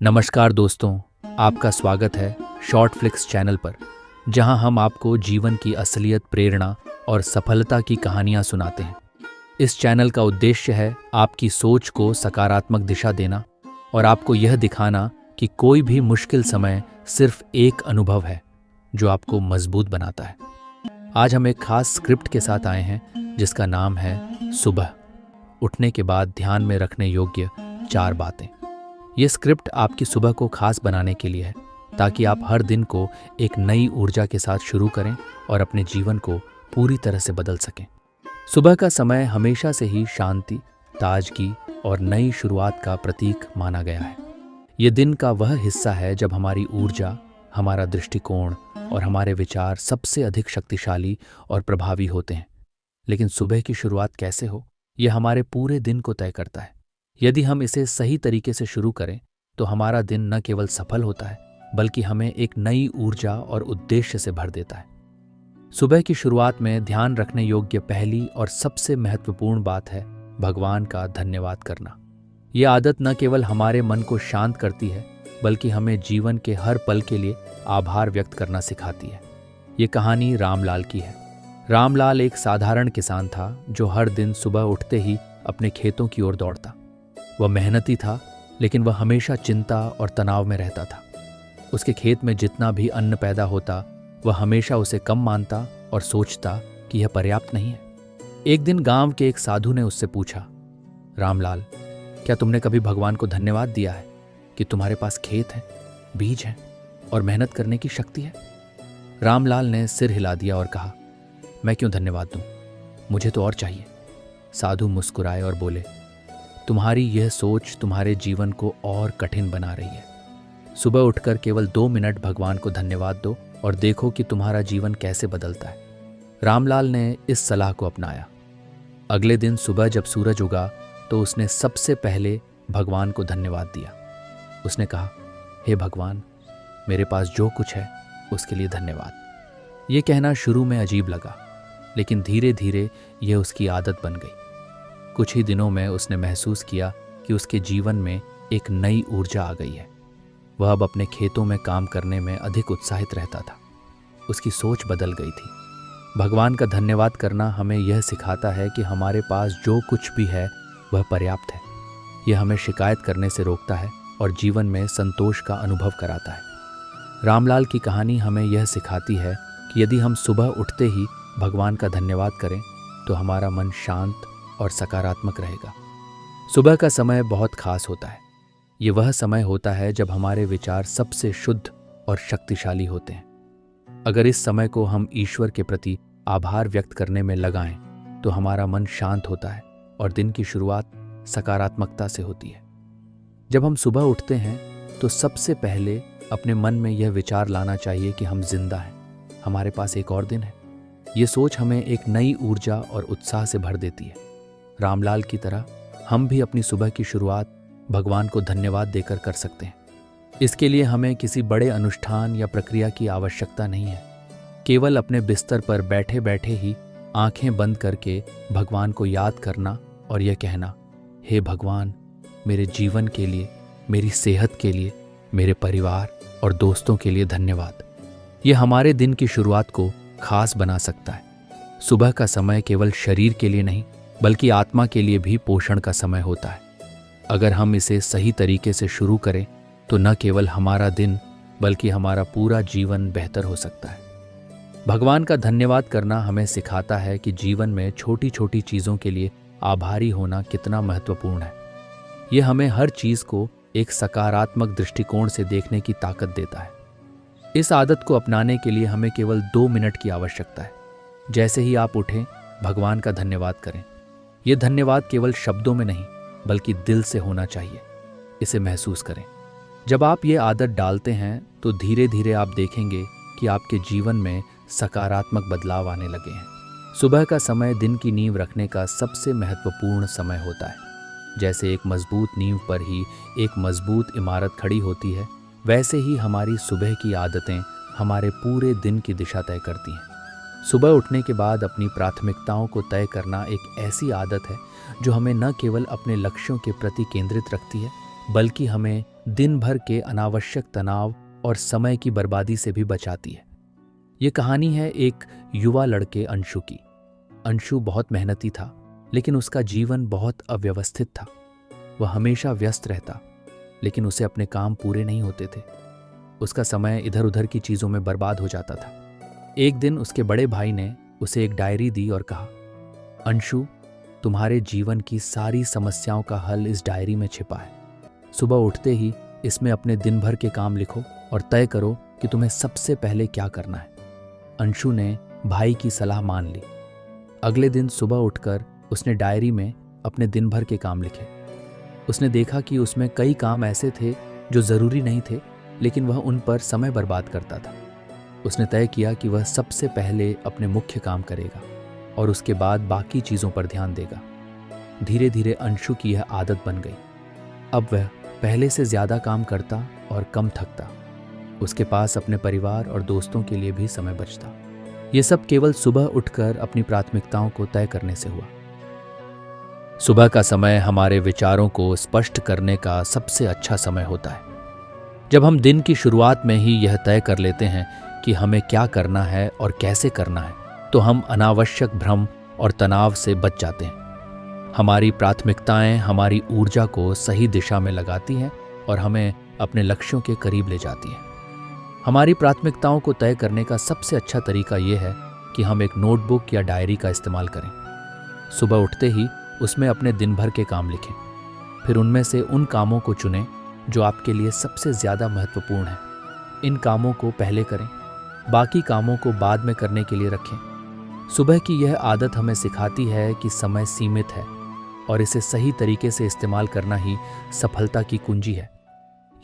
नमस्कार दोस्तों, आपका स्वागत है शॉर्ट फ्लिक्स चैनल पर, जहां हम आपको जीवन की असलियत, प्रेरणा और सफलता की कहानियां सुनाते हैं। इस चैनल का उद्देश्य है आपकी सोच को सकारात्मक दिशा देना और आपको यह दिखाना कि कोई भी मुश्किल समय सिर्फ एक अनुभव है जो आपको मजबूत बनाता है। आज हम एक खास स्क्रिप्ट के साथ आए हैं जिसका नाम है सुबह उठने के बाद ध्यान में रखने योग्य 4 बातें। ये स्क्रिप्ट आपकी सुबह को खास बनाने के लिए है, ताकि आप हर दिन को एक नई ऊर्जा के साथ शुरू करें और अपने जीवन को पूरी तरह से बदल सकें। सुबह का समय हमेशा से ही शांति, ताजगी और नई शुरुआत का प्रतीक माना गया है। ये दिन का वह हिस्सा है जब हमारी ऊर्जा, हमारा दृष्टिकोण और हमारे विचार सबसे अधिक शक्तिशाली और प्रभावी होते हैं। लेकिन सुबह की शुरुआत कैसे हो, यह हमारे पूरे दिन को तय करता है। यदि हम इसे सही तरीके से शुरू करें तो हमारा दिन न केवल सफल होता है, बल्कि हमें एक नई ऊर्जा और उद्देश्य से भर देता है। सुबह की शुरुआत में ध्यान रखने योग्य पहली और सबसे महत्वपूर्ण बात है भगवान का धन्यवाद करना। ये आदत न केवल हमारे मन को शांत करती है, बल्कि हमें जीवन के हर पल के लिए आभार व्यक्त करना सिखाती है। ये कहानी रामलाल की है। रामलाल एक साधारण किसान था जो हर दिन सुबह उठते ही अपने खेतों की ओर दौड़ता। वह मेहनती था, लेकिन वह हमेशा चिंता और तनाव में रहता था। उसके खेत में जितना भी अन्न पैदा होता, वह हमेशा उसे कम मानता और सोचता कि यह पर्याप्त नहीं है। एक दिन गांव के एक साधु ने उससे पूछा, रामलाल, क्या तुमने कभी भगवान को धन्यवाद दिया है कि तुम्हारे पास खेत है, बीज है और मेहनत करने की शक्ति है? रामलाल ने सिर हिला दिया और कहा, मैं क्यों धन्यवाद दूं? मुझे तो और चाहिए। साधु मुस्कुराए और बोले, तुम्हारी यह सोच तुम्हारे जीवन को और कठिन बना रही है। सुबह उठकर केवल 2 मिनट भगवान को धन्यवाद दो और देखो कि तुम्हारा जीवन कैसे बदलता है। रामलाल ने इस सलाह को अपनाया। अगले दिन सुबह जब सूरज उगा तो उसने सबसे पहले भगवान को धन्यवाद दिया। उसने कहा, हे भगवान, मेरे पास जो कुछ है उसके लिए धन्यवाद। ये कहना शुरू में अजीब लगा, लेकिन धीरे धीरे यह उसकी आदत बन गई। कुछ ही दिनों में उसने महसूस किया कि उसके जीवन में एक नई ऊर्जा आ गई है। वह अब अपने खेतों में काम करने में अधिक उत्साहित रहता था। उसकी सोच बदल गई थी। भगवान का धन्यवाद करना हमें यह सिखाता है कि हमारे पास जो कुछ भी है वह पर्याप्त है। यह हमें शिकायत करने से रोकता है और जीवन में संतोष का अनुभव कराता है। रामलाल की कहानी हमें यह सिखाती है कि यदि हम सुबह उठते ही भगवान का धन्यवाद करें तो हमारा मन शांत और सकारात्मक रहेगा। सुबह का समय बहुत खास होता है। ये वह समय होता है जब हमारे विचार सबसे शुद्ध और शक्तिशाली होते हैं। अगर इस समय को हम ईश्वर के प्रति आभार व्यक्त करने में लगाएं तो हमारा मन शांत होता है और दिन की शुरुआत सकारात्मकता से होती है। जब हम सुबह उठते हैं तो सबसे पहले अपने मन में यह विचार लाना चाहिए कि हम जिंदा हैं, हमारे पास एक और दिन है। ये सोच हमें एक नई ऊर्जा और उत्साह से भर देती है। रामलाल की तरह हम भी अपनी सुबह की शुरुआत भगवान को धन्यवाद देकर कर सकते हैं। इसके लिए हमें किसी बड़े अनुष्ठान या प्रक्रिया की आवश्यकता नहीं है। केवल अपने बिस्तर पर बैठे बैठे ही आंखें बंद करके भगवान को याद करना और यह कहना, हे भगवान, मेरे जीवन के लिए, मेरी सेहत के लिए, मेरे परिवार और दोस्तों के लिए धन्यवाद। यह हमारे दिन की शुरुआत को खास बना सकता है। सुबह का समय केवल शरीर के लिए नहीं, बल्कि आत्मा के लिए भी पोषण का समय होता है। अगर हम इसे सही तरीके से शुरू करें तो न केवल हमारा दिन, बल्कि हमारा पूरा जीवन बेहतर हो सकता है। भगवान का धन्यवाद करना हमें सिखाता है कि जीवन में छोटी छोटी चीज़ों के लिए आभारी होना कितना महत्वपूर्ण है। यह हमें हर चीज़ को एक सकारात्मक दृष्टिकोण से देखने की ताकत देता है। इस आदत को अपनाने के लिए हमें केवल 2 मिनट की आवश्यकता है। जैसे ही आप उठें, भगवान का धन्यवाद करें। यह धन्यवाद केवल शब्दों में नहीं, बल्कि दिल से होना चाहिए। इसे महसूस करें। जब आप ये आदत डालते हैं तो धीरे धीरे आप देखेंगे कि आपके जीवन में सकारात्मक बदलाव आने लगे हैं। सुबह का समय दिन की नींव रखने का सबसे महत्वपूर्ण समय होता है। जैसे एक मजबूत नींव पर ही एक मजबूत इमारत खड़ी होती है, वैसे ही हमारी सुबह की आदतें हमारे पूरे दिन की दिशा तय करती हैं। सुबह उठने के बाद अपनी प्राथमिकताओं को तय करना एक ऐसी आदत है जो हमें न केवल अपने लक्ष्यों के प्रति केंद्रित रखती है, बल्कि हमें दिन भर के अनावश्यक तनाव और समय की बर्बादी से भी बचाती है। ये कहानी है एक युवा लड़के अंशु की। अंशु बहुत मेहनती था, लेकिन उसका जीवन बहुत अव्यवस्थित था। वह हमेशा व्यस्त रहता, लेकिन उसे अपने काम पूरे नहीं होते थे। उसका समय इधर उधर की चीज़ों में बर्बाद हो जाता था। एक दिन उसके बड़े भाई ने उसे एक डायरी दी और कहा, अंशु, तुम्हारे जीवन की सारी समस्याओं का हल इस डायरी में छिपा है। सुबह उठते ही इसमें अपने दिन भर के काम लिखो और तय करो कि तुम्हें सबसे पहले क्या करना है। अंशु ने भाई की सलाह मान ली। अगले दिन सुबह उठकर उसने डायरी में अपने दिन भर के काम लिखे। उसने देखा कि उसमें कई काम ऐसे थे जो ज़रूरी नहीं थे, लेकिन वह उन पर समय बर्बाद करता था। उसने तय किया कि वह सबसे पहले अपने मुख्य काम करेगा और उसके बाद बाकी चीज़ों पर ध्यान देगा। धीरे धीरे अंशु की यह आदत बन गई। अब वह पहले से ज़्यादा काम करता और कम थकता। उसके पास अपने परिवार और दोस्तों के लिए भी समय बचता। ये सब केवल सुबह उठकर अपनी प्राथमिकताओं को तय करने से हुआ। सुबह का समय हमारे विचारों को स्पष्ट करने का सबसे अच्छा समय होता है। जब हम दिन की शुरुआत में ही यह तय कर लेते हैं कि हमें क्या करना है और कैसे करना है, तो हम अनावश्यक भ्रम और तनाव से बच जाते हैं। हमारी प्राथमिकताएं हमारी ऊर्जा को सही दिशा में लगाती हैं और हमें अपने लक्ष्यों के करीब ले जाती हैं। हमारी प्राथमिकताओं को तय करने का सबसे अच्छा तरीका यह है कि हम एक नोटबुक या डायरी का इस्तेमाल करें। सुबह उठते ही उसमें अपने दिन भर के काम लिखें। फिर उनमें से उन कामों को चुनें जो आपके लिए सबसे ज़्यादा महत्वपूर्ण है। इन कामों को पहले करें, बाकी कामों को बाद में करने के लिए रखें। सुबह की यह आदत हमें सिखाती है कि समय सीमित है और इसे सही तरीके से इस्तेमाल करना ही सफलता की कुंजी है।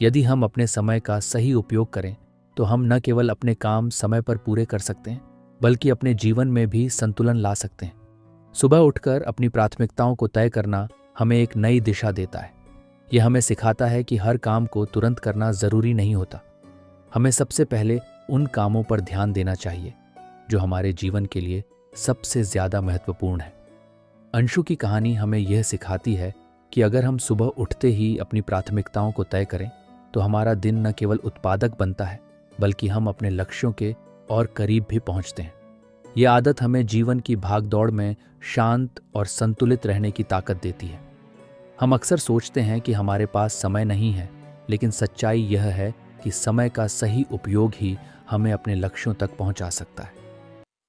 यदि हम अपने समय का सही उपयोग करें, तो हम न केवल अपने काम समय पर पूरे कर सकते हैं, बल्कि अपने जीवन में भी संतुलन ला सकते हैं। सुबह उठकर अपनी प्राथमिकताओं को तय करना हमें एक नई दिशा देता है। यह हमें सिखाता है कि हर काम को तुरंत करना ज़रूरी नहीं होता। हमें सबसे पहले उन कामों पर ध्यान देना चाहिए जो हमारे जीवन के लिए सबसे ज़्यादा महत्वपूर्ण है। अंशु की कहानी हमें यह सिखाती है कि अगर हम सुबह उठते ही अपनी प्राथमिकताओं को तय करें, तो हमारा दिन न केवल उत्पादक बनता है, बल्कि हम अपने लक्ष्यों के और करीब भी पहुंचते हैं। ये आदत हमें जीवन की भागदौड़ में शांत और संतुलित रहने की ताकत देती है। हम अक्सर सोचते हैं कि हमारे पास समय नहीं है, लेकिन सच्चाई यह है कि समय का सही उपयोग ही हमें अपने लक्ष्यों तक पहुंचा सकता है।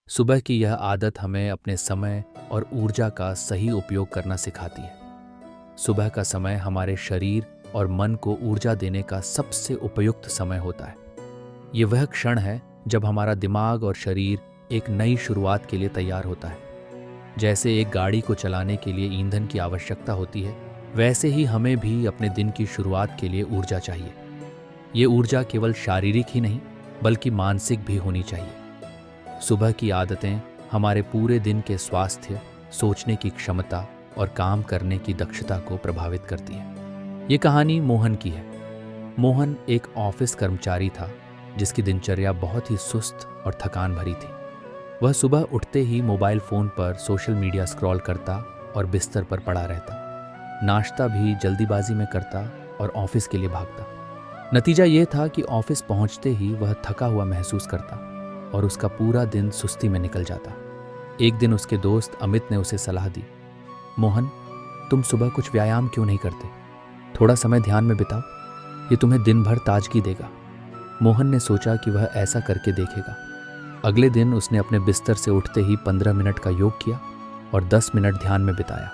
सुबह की यह आदत हमें अपने समय और ऊर्जा का सही उपयोग करना सिखाती है। सुबह का समय हमारे शरीर और मन को ऊर्जा देने का सबसे उपयुक्त समय होता है। ये वह क्षण है जब हमारा दिमाग और शरीर एक नई शुरुआत के लिए तैयार होता है। जैसे एक गाड़ी को चलाने के लिए ईंधन की आवश्यकता होती है, वैसे ही हमें भी अपने दिन की शुरुआत के लिए ऊर्जा चाहिए। ये ऊर्जा केवल शारीरिक ही नहीं, बल्कि मानसिक भी होनी चाहिए। सुबह की आदतें हमारे पूरे दिन के स्वास्थ्य, सोचने की क्षमता और काम करने की दक्षता को प्रभावित करती है। ये कहानी मोहन की है। मोहन एक ऑफिस कर्मचारी था जिसकी दिनचर्या बहुत ही सुस्त और थकान भरी थी। वह सुबह उठते ही मोबाइल फ़ोन पर सोशल मीडिया स्क्रॉल करता और बिस्तर पर पड़ा रहता। नाश्ता भी जल्दीबाजी में करता और ऑफिस के लिए भागता। नतीजा ये था कि ऑफिस पहुंचते ही वह थका हुआ महसूस करता और उसका पूरा दिन सुस्ती में निकल जाता। एक दिन उसके दोस्त अमित ने उसे सलाह दी, मोहन, तुम सुबह कुछ व्यायाम क्यों नहीं करते? थोड़ा समय ध्यान में बिताओ, ये तुम्हें दिन भर ताजगी देगा। मोहन ने सोचा कि वह ऐसा करके देखेगा। अगले दिन उसने अपने बिस्तर से उठते ही 15 मिनट का योग किया और 10 मिनट ध्यान में बिताया।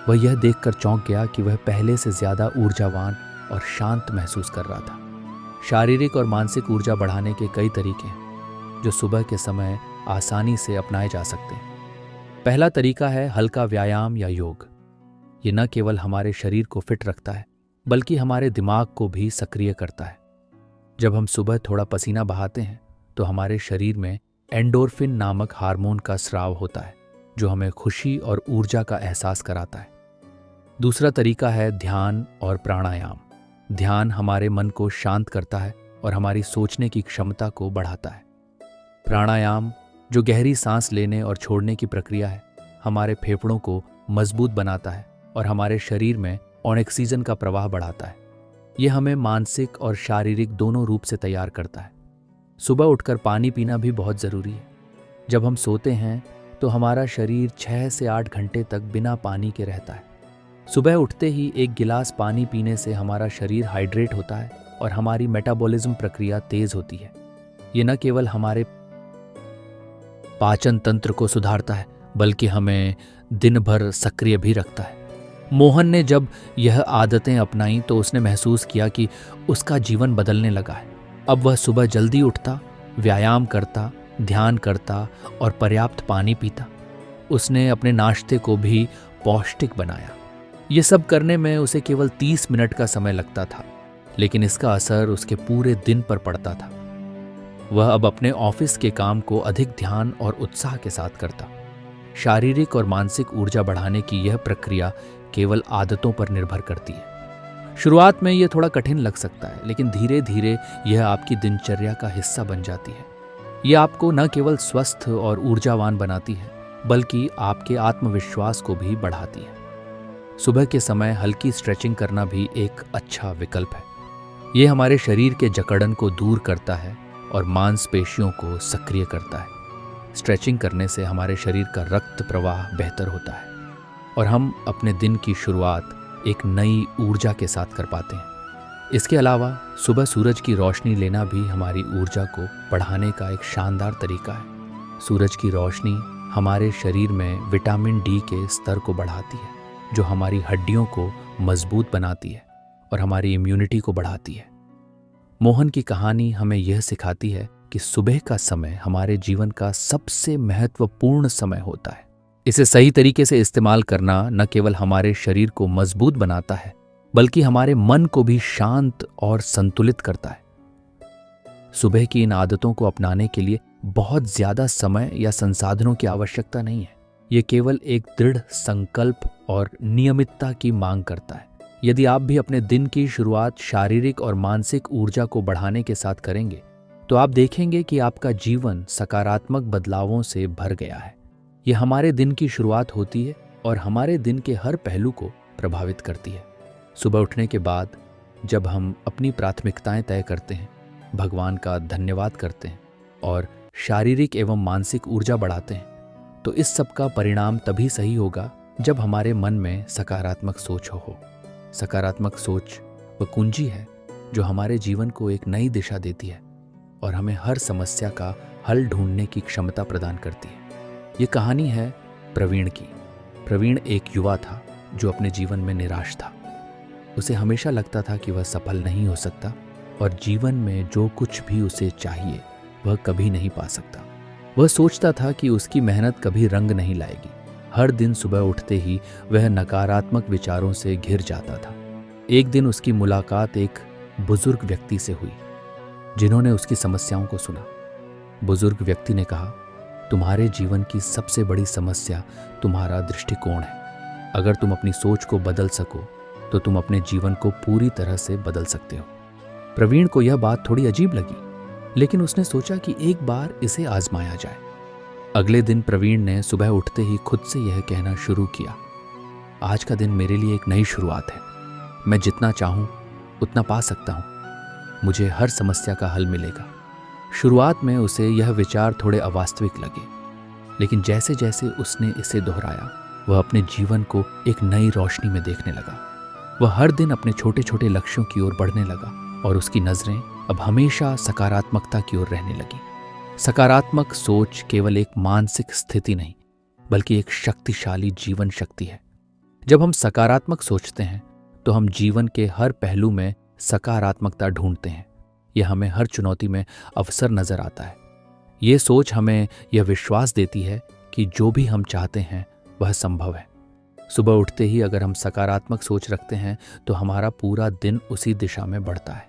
वह यह देखकर चौंक गया कि वह पहले से ज़्यादा ऊर्जावान और शांत महसूस कर रहा था। शारीरिक और मानसिक ऊर्जा बढ़ाने के कई तरीके हैं जो सुबह के समय आसानी से अपनाए जा सकते हैं। पहला तरीका है हल्का व्यायाम या योग। ये न केवल हमारे शरीर को फिट रखता है, बल्कि हमारे दिमाग को भी सक्रिय करता है। जब हम सुबह थोड़ा पसीना बहाते हैं, तो हमारे शरीर में एंडोर्फिन नामक हार्मोन का स्राव होता है, जो हमें खुशी और ऊर्जा का एहसास कराता है। दूसरा तरीका है ध्यान और प्राणायाम। ध्यान हमारे मन को शांत करता है और हमारी सोचने की क्षमता को बढ़ाता है। प्राणायाम, जो गहरी सांस लेने और छोड़ने की प्रक्रिया है, हमारे फेफड़ों को मजबूत बनाता है और हमारे शरीर में ऑक्सीजन का प्रवाह बढ़ाता है। ये हमें मानसिक और शारीरिक दोनों रूप से तैयार करता है। सुबह उठकर पानी पीना भी बहुत ज़रूरी है। जब हम सोते हैं तो हमारा शरीर 6 से 8 घंटे तक बिना पानी के रहता है। सुबह उठते ही एक गिलास पानी पीने से हमारा शरीर हाइड्रेट होता है और हमारी मेटाबॉलिज्म प्रक्रिया तेज होती है। ये न केवल हमारे पाचन तंत्र को सुधारता है बल्कि हमें दिन भर सक्रिय भी रखता है। मोहन ने जब यह आदतें अपनाई तो उसने महसूस किया कि उसका जीवन बदलने लगा है। अब वह सुबह जल्दी उठता, व्यायाम करता, ध्यान करता और पर्याप्त पानी पीता। उसने अपने नाश्ते को भी पौष्टिक बनाया। ये सब करने में उसे केवल 30 मिनट का समय लगता था, लेकिन इसका असर उसके पूरे दिन पर पड़ता था। वह अब अपने ऑफिस के काम को अधिक ध्यान और उत्साह के साथ करता। शारीरिक और मानसिक ऊर्जा बढ़ाने की यह प्रक्रिया केवल आदतों पर निर्भर करती है। शुरुआत में यह थोड़ा कठिन लग सकता है, लेकिन धीरे धीरे यह आपकी दिनचर्या का हिस्सा बन जाती है। यह आपको न केवल स्वस्थ और ऊर्जावान बनाती है, बल्कि आपके आत्मविश्वास को भी बढ़ाती है। सुबह के समय हल्की स्ट्रेचिंग करना भी एक अच्छा विकल्प है। यह हमारे शरीर के जकड़न को दूर करता है और मांसपेशियों को सक्रिय करता है। स्ट्रेचिंग करने से हमारे शरीर का रक्त प्रवाह बेहतर होता है और हम अपने दिन की शुरुआत एक नई ऊर्जा के साथ कर पाते हैं। इसके अलावा सुबह सूरज की रोशनी लेना भी हमारी ऊर्जा को बढ़ाने का एक शानदार तरीका है। सूरज की रोशनी हमारे शरीर में विटामिन डी के स्तर को बढ़ाती है, जो हमारी हड्डियों को मजबूत बनाती है और हमारी इम्यूनिटी को बढ़ाती है। मोहन की कहानी हमें यह सिखाती है कि सुबह का समय हमारे जीवन का सबसे महत्वपूर्ण समय होता है। इसे सही तरीके से इस्तेमाल करना न केवल हमारे शरीर को मजबूत बनाता है, बल्कि हमारे मन को भी शांत और संतुलित करता है। सुबह की इन आदतों को अपनाने के लिए बहुत ज्यादा समय या संसाधनों की आवश्यकता नहीं है। ये केवल एक दृढ़ संकल्प और नियमितता की मांग करता है। यदि आप भी अपने दिन की शुरुआत शारीरिक और मानसिक ऊर्जा को बढ़ाने के साथ करेंगे, तो आप देखेंगे कि आपका जीवन सकारात्मक बदलावों से भर गया है। यह हमारे दिन की शुरुआत होती है और हमारे दिन के हर पहलू को प्रभावित करती है। सुबह उठने के बाद जब हम अपनी प्राथमिकताएं तय करते हैं, भगवान का धन्यवाद करते हैं और शारीरिक एवं मानसिक ऊर्जा बढ़ाते हैं, तो इस सब का परिणाम तभी सही होगा जब हमारे मन में सकारात्मक सोच हो। सकारात्मक सोच वह कुंजी है जो हमारे जीवन को एक नई दिशा देती है और हमें हर समस्या का हल ढूंढने की क्षमता प्रदान करती है। ये कहानी है प्रवीण की। प्रवीण एक युवा था जो अपने जीवन में निराश था। उसे हमेशा लगता था कि वह सफल नहीं हो सकता और जीवन में जो कुछ भी उसे चाहिए वह कभी नहीं पा सकता। वह सोचता था कि उसकी मेहनत कभी रंग नहीं लाएगी। हर दिन सुबह उठते ही वह नकारात्मक विचारों से घिर जाता था। एक दिन उसकी मुलाकात एक बुजुर्ग व्यक्ति से हुई जिन्होंने उसकी समस्याओं को सुना। बुजुर्ग व्यक्ति ने कहा, तुम्हारे जीवन की सबसे बड़ी समस्या तुम्हारा दृष्टिकोण है। अगर तुम अपनी सोच को बदल सको तो तुम अपने जीवन को पूरी तरह से बदल सकते हो। प्रवीण को यह बात थोड़ी अजीब लगी, लेकिन उसने सोचा कि एक बार इसे आजमाया जाए। अगले दिन प्रवीण ने सुबह उठते ही खुद से यह कहना शुरू किया, आज का दिन मेरे लिए एक नई शुरुआत है। मैं जितना चाहूं उतना पा सकता हूं। मुझे हर समस्या का हल मिलेगा। शुरुआत में उसे यह विचार थोड़े अवास्तविक लगे, लेकिन जैसे जैसे उसने इसे दोहराया, वह अपने जीवन को एक नई रोशनी में देखने लगा। वह हर दिन अपने छोटे छोटे लक्ष्यों की ओर बढ़ने लगा और उसकी नजरें अब हमेशा सकारात्मकता की ओर रहने लगी। सकारात्मक सोच केवल एक मानसिक स्थिति नहीं, बल्कि एक शक्तिशाली जीवन शक्ति है। जब हम सकारात्मक सोचते हैं तो हम जीवन के हर पहलू में सकारात्मकता ढूंढते हैं। यह हमें हर चुनौती में अवसर नजर आता है। ये सोच हमें यह विश्वास देती है कि जो भी हम चाहते हैं वह संभव है। सुबह उठते ही अगर हम सकारात्मक सोच रखते हैं तो हमारा पूरा दिन उसी दिशा में बढ़ता है।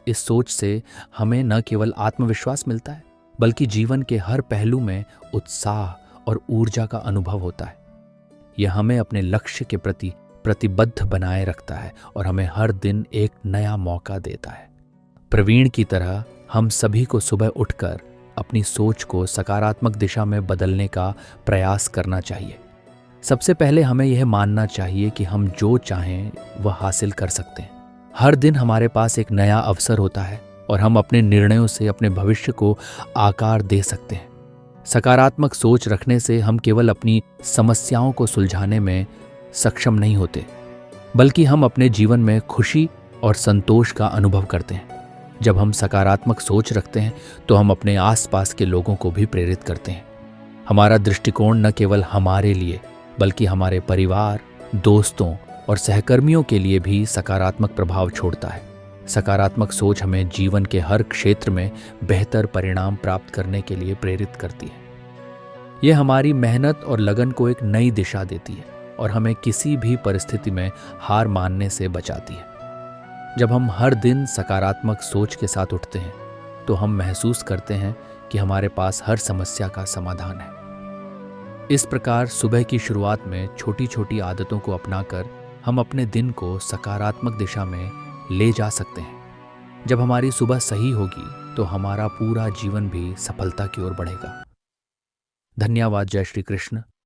इस सोच से हमें न केवल आत्मविश्वास मिलता है, बल्कि जीवन के हर पहलू में उत्साह और ऊर्जा का अनुभव होता है। यह हमें अपने लक्ष्य के प्रति प्रतिबद्ध बनाए रखता है और हमें हर दिन एक नया मौका देता है। प्रवीण की तरह हम सभी को सुबह उठकर अपनी सोच को सकारात्मक दिशा में बदलने का प्रयास करना चाहिए। सबसे पहले हमें यह मानना चाहिए कि हम जो चाहें वह हासिल कर सकते हैं। हर दिन हमारे पास एक नया अवसर होता है और हम अपने निर्णयों से अपने भविष्य को आकार दे सकते हैं। सकारात्मक सोच रखने से हम केवल अपनी समस्याओं को सुलझाने में सक्षम नहीं होते, बल्कि हम अपने जीवन में खुशी और संतोष का अनुभव करते हैं। जब हम सकारात्मक सोच रखते हैं तो हम अपने आसपास के लोगों को भी प्रेरित करते हैं। हमारा दृष्टिकोण न केवल हमारे लिए बल्कि हमारे परिवार, दोस्तों और सहकर्मियों के लिए भी सकारात्मक प्रभाव छोड़ता है। सकारात्मक सोच हमें जीवन के हर क्षेत्र में बेहतर परिणाम प्राप्त करने के लिए प्रेरित करती है। यह हमारी मेहनत और लगन को एक नई दिशा देती है और हमें किसी भी परिस्थिति में हार मानने से बचाती है। जब हम हर दिन सकारात्मक सोच के साथ उठते हैं तो हम महसूस करते हैं कि हमारे पास हर समस्या का समाधान है। इस प्रकार सुबह की शुरुआत में छोटी छोटी आदतों को अपनाकर हम अपने दिन को सकारात्मक दिशा में ले जा सकते हैं। जब हमारी सुबह सही होगी तो हमारा पूरा जीवन भी सफलता की ओर बढ़ेगा। धन्यवाद। जय श्री कृष्ण।